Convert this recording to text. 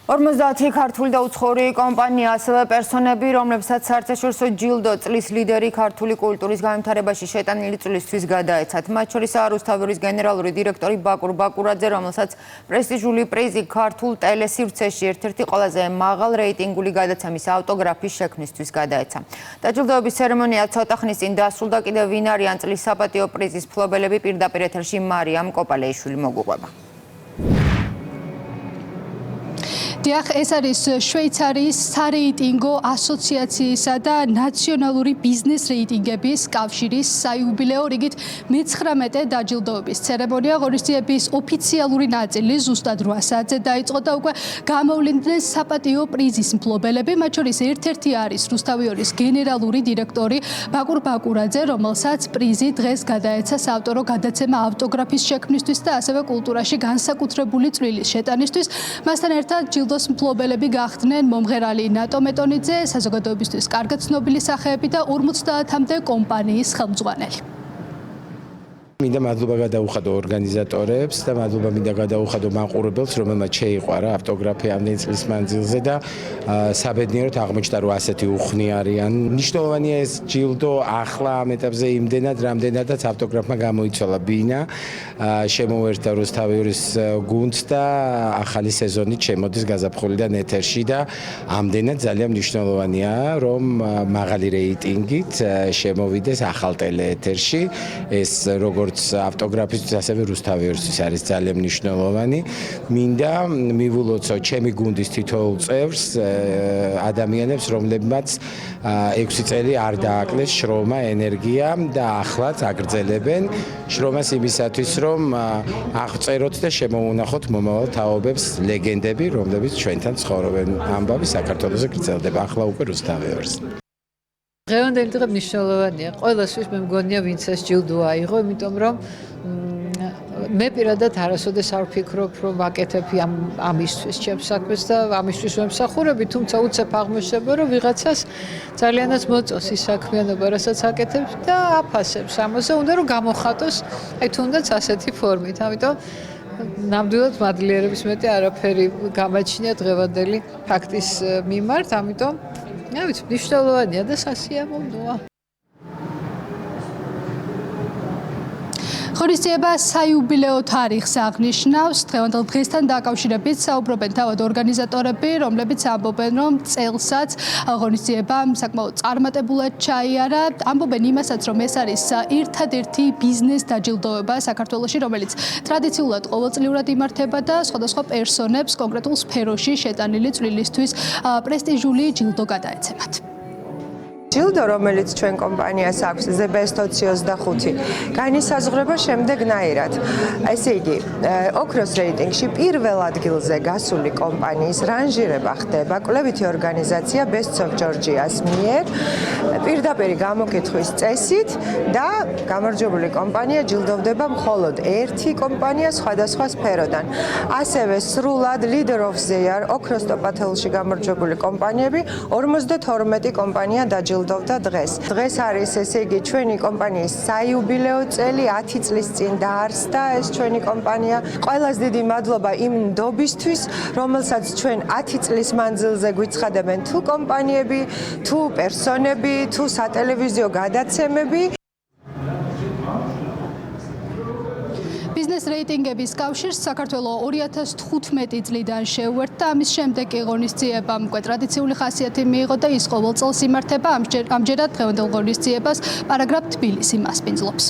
50 ქართული და უცხოური კომპანია, ასევე პერსონები, რომლებსაც საერთაშორისო ჯილდო წლის ლიდერი ქართული კულტურის განვითარებაში შეტანილი წვლისთვის გადაეცათ. მათ შორისაა რუსთავის გენერალური დირექტორი ბაკურ ბაკურაძე, რომელსაც პრესტიჟული პრიზი ქართულ ტელესივრცეში ერთ-ერთი ყველაზე მაღალ რეიტინგული გადაცემის ავტოგრაფის შექმნისთვის გადაეცა. დაჯილდოების ცერემონია ცოტა ხნის წინ დასრულდა. კიდევ ვინ არიან წლის საპატიო პრიზის მფლობელები, პირდაპირ ეთერში მარიამ კოპალეიშვილი მოგუყვება. დიახ, ეს არის შვეიცარიის სარეიტინგო ასოციაციისა და ნაციონალური ბიზნეს რეიტინგების კავშირის საიუბილეო რიგით მე-19 დაჯილდოების ცერემონია. ღონისძიების ოფიციალური ნაწილი ზუსტად 8 საათზე დაიწყო და უკვე გამოვლინდნენ საპატიო პრიზის მფლობელები. მათ შორის ერთ-ერთი არის რუსთავის გენერალური დირექტორი ბაკურ ბაკურაძე, რომელსაც პრიზი დღეს გადაეცა საავტორო გადაცემა ავტოგრაფის შექმნისთვის და ასევე კულტურაში განსაკუთრებული წვლილის შეტანისთვის. მასთან ერთად ჯილდოს მფლობელები გახდნენ მომღერალი ნატო მეტონიძე, საზოგადოებისთვის კარგად ცნობილი სახეები და 50-მდე კომპანიის ხელმძღვანელი. მინდა მადლობა გადაუხადო ორგანიზატორებს და მადლობა მინდა გადაუხადო მაყურებელს, რომელმაც შეიყვარა ავტოგრაფი ამდენი წლის მანძილზე და საბედნიეროდ აღმოჩნდა, რომ ასეთი უხნი არიან. მნიშვნელოვანია ეს ჯილდო ახლა ამ ეტაპზე იმდენად, რამდენადაც ავტოგრაფმა გამოიცვალა ბინა, შემოერთა რუსთავის გუნდს და ახალი სეზონით შემოდის გაზაფხულიდან ეთერში და ამდენად ძალიან მნიშვნელოვანია, რომ მაღალი რეიტინგით შემოვიდეს ახალ ტელეეთერში. ეს როგორც ავტოგრაფისთვის, ასევე რუსთავისთვის არის ძალიან მნიშვნელოვანი. მინდა მივულოცო ჩემი გუნდის თითოეულ წევრს, ადამიანებს, რომლებმაც 6 წელი არ დააკლეს შრომა, ენერგია და ახლაც აგრძელებენ შრომას იმისათვის, რომ აღწეროთ და შემოუნახოთ მომავალ თაობებს ლეგენდები, რომლებიც ჩვენთან ცხოვრობენ. ამბავი საქართველოში გრძელდება ახლა უკვე რუსთავის. დღევანდელი დღე მნიშვნელოვანია. ყველასთვის მე მგონია, ვინც ეს ჯილდო აიღო, იმიტომ რომ მე პირადად არასოდეს არ ვფიქრობ, რომ ვაკეთებ ამისთვის ჩემს საქმეს და ამისთვის ვემსახურები, თუმცა უცებ აღმოჩნდება, რომ ვიღაცას ძალიანაც მოწონს ის საქმიანობა, რასაც აკეთებს და აფასებს ამაზე, უნდა რომ გამოხატოს, აი თუნდაც ასეთი ფორმით. ამიტომ ნამდვილად მადლიერების მეტი არაფერი გამაჩნია დღევანდელი ფაქტის მიმართ, ამიტომ მნიშვნელოვანია და სასიამოვნოა. ღონისძიება საიუბილეო თარიღს აღნიშნავს. დღევანდელ დღესთან დაკავშირებით საუბრობენ თავად ორგანიზატორები, რომლებიც ამბობენ, რომ წელსაც ღონისძიება საკმაოდ წარმატებულად ჩაიარა. ამბობენ იმასაც, რომ ეს არის ერთადერთი ბიზნეს დაჯილდოება საქართველოში, რომელიც ტრადიციულად ყოველწლიურად იმართება და სხვადასხვა პერსონებს კონკრეტულ სფეროში შეტანილი წვლილისთვის პრესტიჟული ჯილდო გადაეცემათ. ჯილდო, რომელიც ჩვენ კომპანიას აქვს, The Best 25, განისაზღვრება შემდეგნაირად. ესე იგი, ოქროს რეიტინგში პირველ ადგილზე გასული კომპანიის რანჟირება ხდება კვლევითი ორგანიზაცია Best of Georgia's მიერ პირდაპირ გამოკითხვის წესით და გამარჯვებული კომპანია ჯილდოვდება მხოლოდ ერთი კომპანია სხვადასხვა სფეროდან. ასევე სრულად Leader of the Year ოქროს ტოპ-10-ში გამარჯვებული კომპანიები 52 კომპანია დაჯილდოვდა დღეს. დღეს არის, ესე იგი, ჩვენი კომპანიის საიუბილეო წელი, 10 წლის წინ დაარსდა ეს ჩვენი კომპანია. ყველას დიდი მადლობა იმ ნდობისთვის, რომელსაც ჩვენ 10 წლის მანძილზე გვიცხადებენ თუ კომპანიები, თუ პერსონები, თუ სატელევიზიო გადაცემები. ბიზნეს რეიტინგების კავშირს საქართველოს 2015 წლიდან შეუერთდა. ამის შემდეგ კი ღონისძიებამ უკვე ტრადიციული ხასიათი მიიღო და ის ყოველ წელს იმართება. ამჯერად დღევანდელ ღონისძიებას პარაგრაფ თბილისი მასპინძლობს.